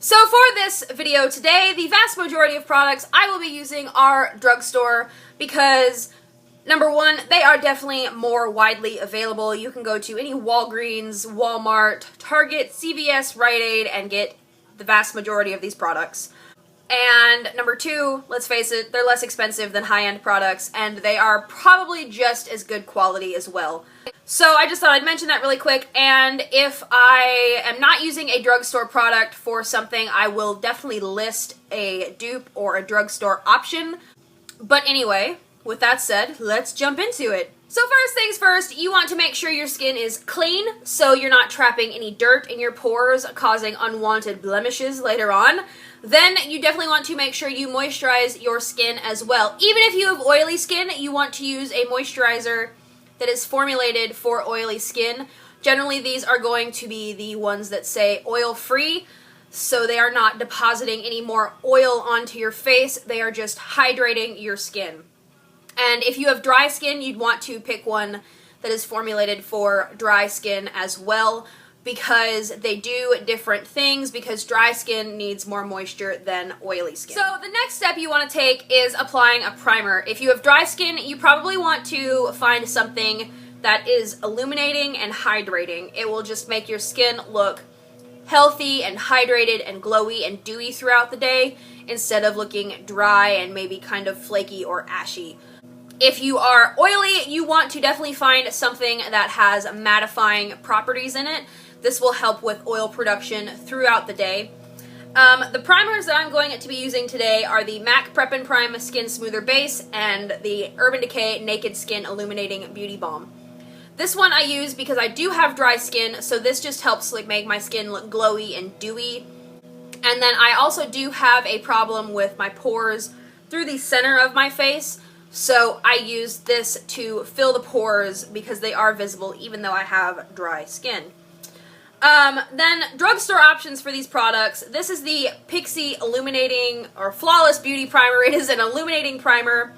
So for this video today, the vast majority of products I will be using are drugstore because, number one, they are definitely more widely available. You can go to any Walgreens, Walmart, Target, CVS, Rite Aid, and get the vast majority of these products. And number two, let's face it, they're less expensive than high-end products, and they are probably just as good quality as well. So I just thought I'd mention that really quick, and if I am not using a drugstore product for something, I will definitely list a dupe or a drugstore option. But anyway, with that said, let's jump into it. So first things first, you want to make sure your skin is clean, so you're not trapping any dirt in your pores, causing unwanted blemishes later on. Then you definitely want to make sure you moisturize your skin as well. Even if you have oily skin, you want to use a moisturizer that is formulated for oily skin. Generally, these are going to be the ones that say oil-free, so they are not depositing any more oil onto your face. They are just hydrating your skin. And if you have dry skin, you'd want to pick one that is formulated for dry skin as well, because they do different things, because dry skin needs more moisture than oily skin. So the next step you want to take is applying a primer. If you have dry skin, you probably want to find something that is illuminating and hydrating. It will just make your skin look healthy and hydrated and glowy and dewy throughout the day, instead of looking dry and maybe kind of flaky or ashy. If you are oily, you want to definitely find something that has mattifying properties in it. This will help with oil production throughout the day. The primers that I'm going to be using today are the MAC Prep and Prime Skin Smoother Base and the Urban Decay Naked Skin Illuminating Beauty Balm. This one I use because I do have dry skin, so this just helps make my skin look glowy and dewy. And then I also do have a problem with my pores through the center of my face, so I use this to fill the pores because they are visible even though I have dry skin. Then drugstore options for these products. This is the Pixi Illuminating or Flawless Beauty Primer. It is an illuminating primer.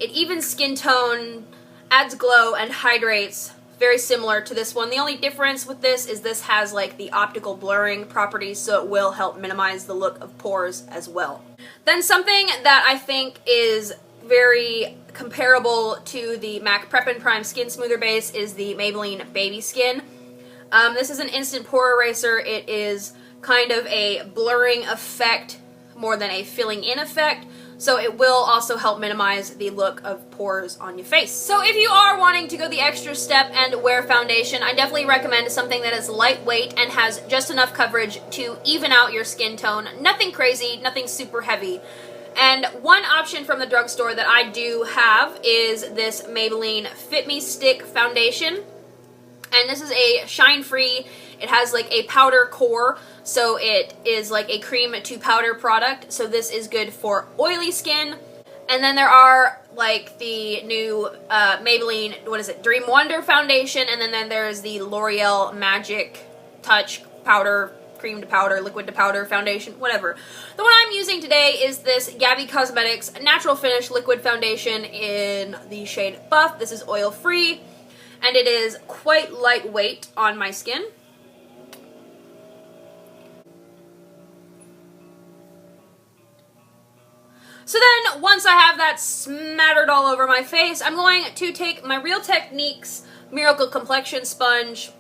It evens skin tone, adds glow, and hydrates. Very similar to this one. The only difference with this is this has like the optical blurring properties, so it will help minimize the look of pores as well. Then something that I think is very comparable to the MAC Prep and Prime Skin Smoother Base is the Maybelline Baby Skin. This is an instant pore eraser. It is kind of a blurring effect more than a filling in effect, so it will also help minimize the look of pores on your face. So if you are wanting to go the extra step and wear foundation, I definitely recommend something that is lightweight and has just enough coverage to even out your skin tone. Nothing crazy, nothing super heavy. And one option from the drugstore that I do have is this Maybelline Fit Me Stick Foundation. And this is a shine-free. It has like a powder core, so it is like a cream to powder product. So this is good for oily skin. And then there are like the new Maybelline, what is it, Dream Wonder Foundation, and then there's the L'Oreal Magic Touch Powder, Cream to Powder, Liquid to Powder Foundation, whatever. The one I'm using today is this Gabby Cosmetics Natural Finish Liquid Foundation in the shade Buff. This is oil-free, and it is quite lightweight on my skin. So then, once I have that smattered all over my face, I'm going to take my Real Techniques Miracle Complexion Sponge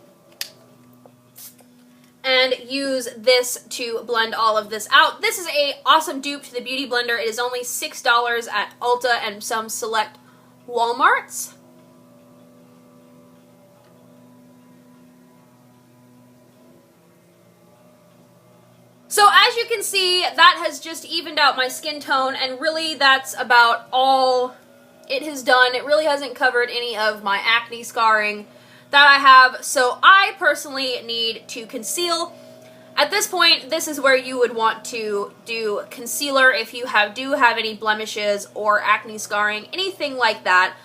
and use this to blend all of this out. This is an awesome dupe to the Beauty Blender. It is only $6 at Ulta and some select Walmarts. So as you can see, that has just evened out my skin tone, and really that's about all it has done. It really hasn't covered any of my acne scarring that I have, so I personally need to conceal. At this point, this is where you would want to do concealer if you do have any blemishes or acne scarring, anything like that.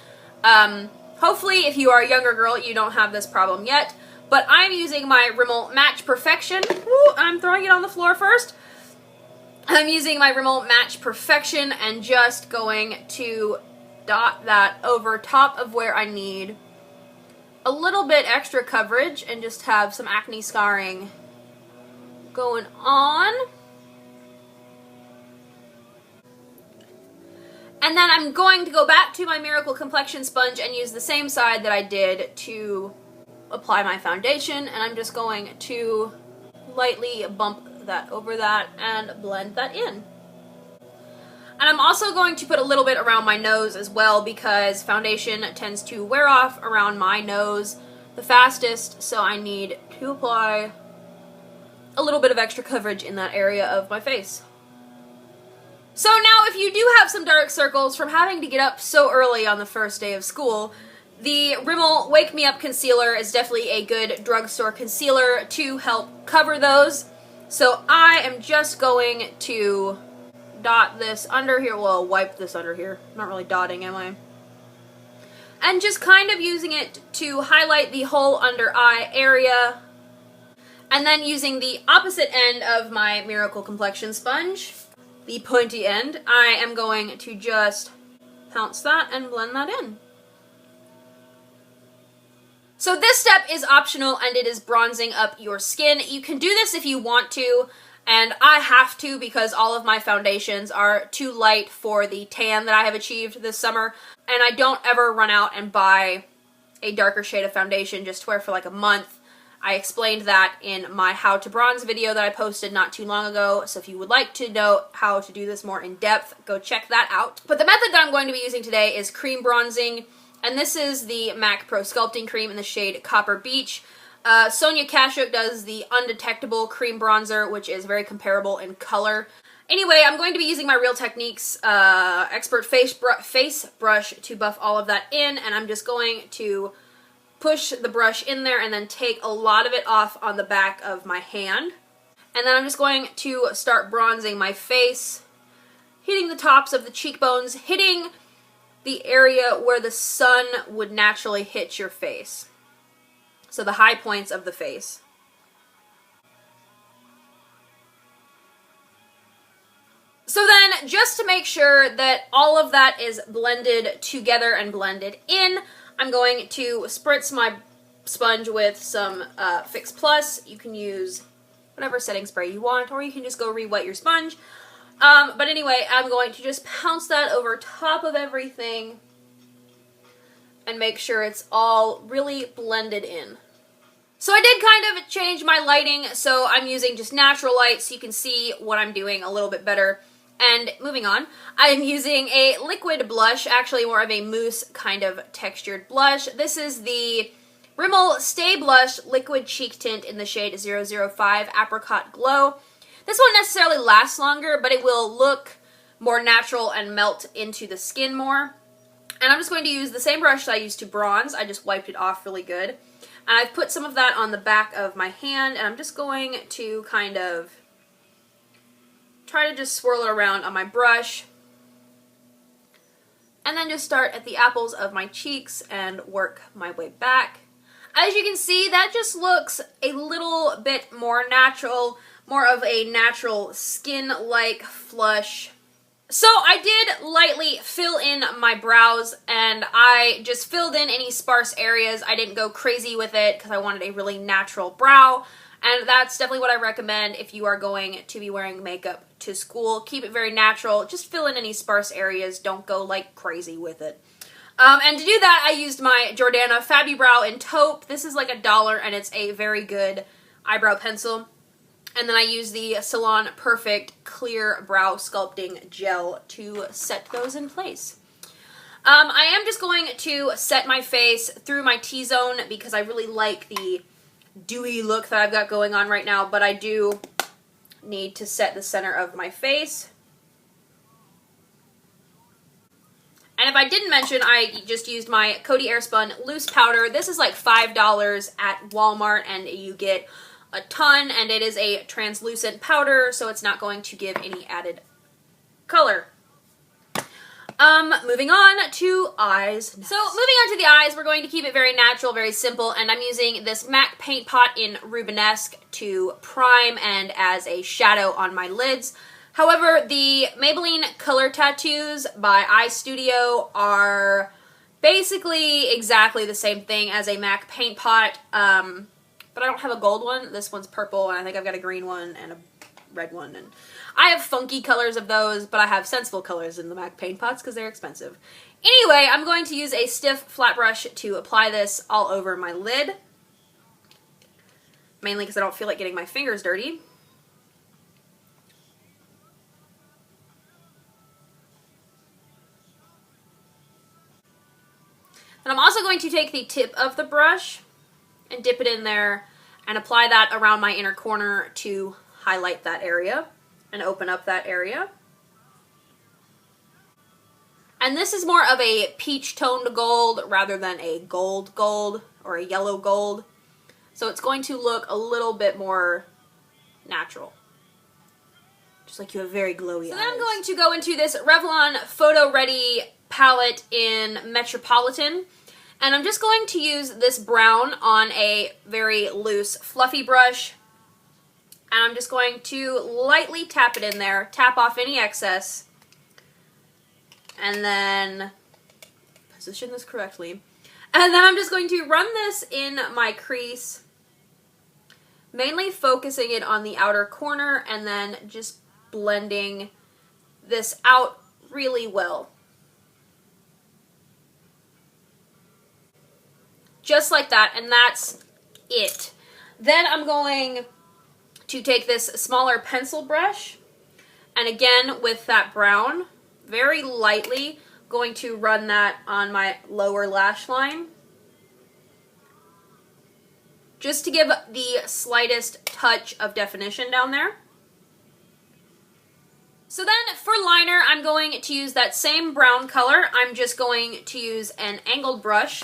Hopefully, if you are a younger girl, you don't have this problem yet. But I'm using my Rimmel Match Perfection. Woo, I'm throwing it on the floor first. I'm using my Rimmel Match Perfection and just going to dot that over top of where I need a little bit extra coverage and just have some acne scarring going on. And then I'm going to go back to my Miracle Complexion sponge and use the same side that I did to apply my foundation, and I'm just going to lightly bump that over that and blend that in. And I'm also going to put a little bit around my nose as well, because foundation tends to wear off around my nose the fastest, so I need to apply a little bit of extra coverage in that area of my face. So now, if you do have some dark circles from having to get up so early on the first day of school, the Rimmel Wake Me Up Concealer is definitely a good drugstore concealer to help cover those. So I am just going to dot this under here, well, wipe this under here. I'm not really dotting, am I? And just kind of using it to highlight the whole under eye area. And then using the opposite end of my Miracle Complexion sponge, the pointy end, I am going to just pounce that and blend that in. So this step is optional, and it is bronzing up your skin. You can do this if you want to, and I have to because all of my foundations are too light for the tan that I have achieved this summer, and I don't ever run out and buy a darker shade of foundation just to wear for like a month. I explained that in my How to Bronze video that I posted not too long ago, so if you would like to know how to do this more in depth, go check that out. But the method that I'm going to be using today is cream bronzing, and this is the MAC Pro Sculpting Cream in the shade Copper Beach. Sonia Kashuk does the Undetectable Cream Bronzer, which is very comparable in color. Anyway, I'm going to be using my Real Techniques Expert Face Brush to buff all of that in, and I'm just going to push the brush in there and then take a lot of it off on the back of my hand. And then I'm just going to start bronzing my face, hitting the tops of the cheekbones, hitting the area where the sun would naturally hit your face. So the high points of the face. So then, just to make sure that all of that is blended together and blended in, I'm going to spritz my sponge with some Fix Plus. You can use whatever setting spray you want, or you can just go re-wet your sponge. But anyway, I'm going to just pounce that over top of everything and make sure it's all really blended in. So I did kind of change my lighting, so I'm using just natural light so you can see what I'm doing a little bit better. And moving on, I'm using a liquid blush, actually more of a mousse kind of textured blush. This is the Rimmel Stay Blush Liquid Cheek Tint in the shade 005 Apricot Glow. This won't necessarily last longer, but it will look more natural and melt into the skin more. And I'm just going to use the same brush that I used to bronze. I just wiped it off really good. And I've put some of that on the back of my hand, and I'm just going to kind of try to just swirl it around on my brush. And then just start at the apples of my cheeks and work my way back. As you can see, that just looks a little bit more natural, more of a natural skin-like flush. So I did lightly fill in my brows, and I just filled in any sparse areas. I didn't go crazy with it because I wanted a really natural brow, and that's definitely what I recommend if you are going to be wearing makeup to school. Keep it very natural. Just fill in any sparse areas. Don't go like crazy with it. And to do that, I used my Jordana Fabibrow in taupe. This is like $1, and it's a very good eyebrow pencil. And then I use the Salon Perfect Clear Brow Sculpting Gel to set those in place. I am just going to set my face through my T-zone because I really like the dewy look that I've got going on right now, but I do need to set the center of my face. And if I didn't mention, I just used my Coty Airspun Loose Powder. This is like $5 at Walmart, and you get a ton, and it is a translucent powder, so it's not going to give any added color. Moving on to eyes next. So moving on to the eyes, we're going to keep it very natural, very simple, and I'm using this MAC Paint Pot in Rubenesque to prime and as a shadow on my lids. However, the Maybelline Color Tattoos by Eye Studio are basically exactly the same thing as a MAC Paint Pot, but I don't have a gold one. This one's purple, and I think I've got a green one and a red one, and I have funky colors of those, but I have sensible colors in the MAC paint pots because they're expensive. Anyway, I'm going to use a stiff flat brush to apply this all over my lid, mainly because I don't feel like getting my fingers dirty. And I'm also going to take the tip of the brush and dip it in there and apply that around my inner corner to highlight that area and open up that area. And this is more of a peach toned gold rather than a gold gold or a yellow gold. So it's going to look a little bit more natural. Just like you have very glowy eyes. So then I'm going to go into this Revlon Photo Ready palette in Metropolitan. And I'm just going to use this brown on a very loose, fluffy brush. And I'm just going to lightly tap it in there, tap off any excess, and then position this correctly. And then I'm just going to run this in my crease, mainly focusing it on the outer corner and then just blending this out really well. Just like that, and that's it. Then I'm going to take this smaller pencil brush, and again with that brown, very lightly going to run that on my lower lash line, just to give the slightest touch of definition down there. So then for liner, I'm going to use that same brown color. I'm just going to use an angled brush,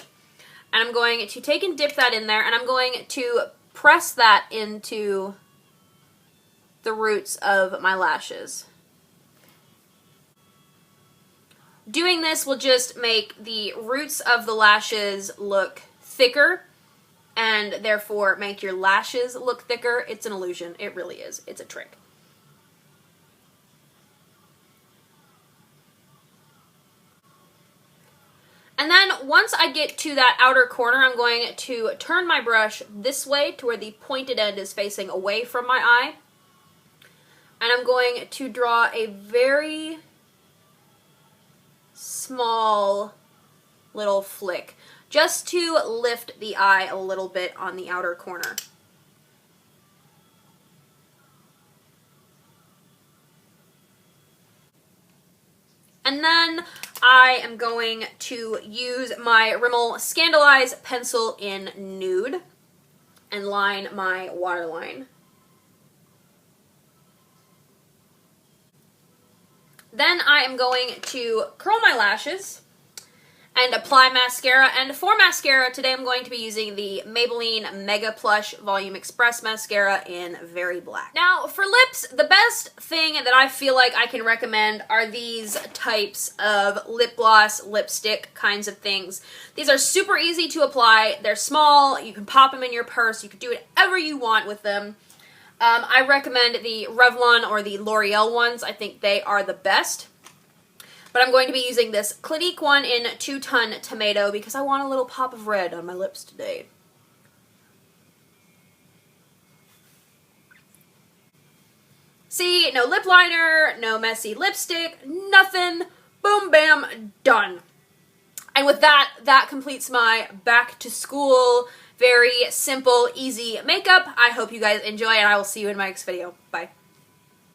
and I'm going to take and dip that in there, and I'm going to press that into the roots of my lashes. Doing this will just make the roots of the lashes look thicker and therefore make your lashes look thicker. It's an illusion. It really is. It's a trick. And then once I get to that outer corner, I'm going to turn my brush this way to where the pointed end is facing away from my eye. And I'm going to draw a very small little flick, just to lift the eye a little bit on the outer corner. And then I am going to use my Rimmel Scandaleyes pencil in Nude and line my waterline. Then I am going to curl my lashes and apply mascara. And for mascara, today I'm going to be using the Maybelline Mega Plush Volume Express Mascara in Very Black. Now, for lips, the best thing that I feel like I can recommend are these types of lip gloss, lipstick kinds of things. These are super easy to apply. They're small. You can pop them in your purse. You can do whatever you want with them. I recommend the Revlon or the L'Oreal ones. I think they are the best. But I'm going to be using this Clinique one in Two Ton Tomato because I want a little pop of red on my lips today. See, no lip liner, no messy lipstick, nothing. Boom, bam, done. And with that, that completes my back to school, very simple, easy makeup. I hope you guys enjoy, and I will see you in my next video. Bye.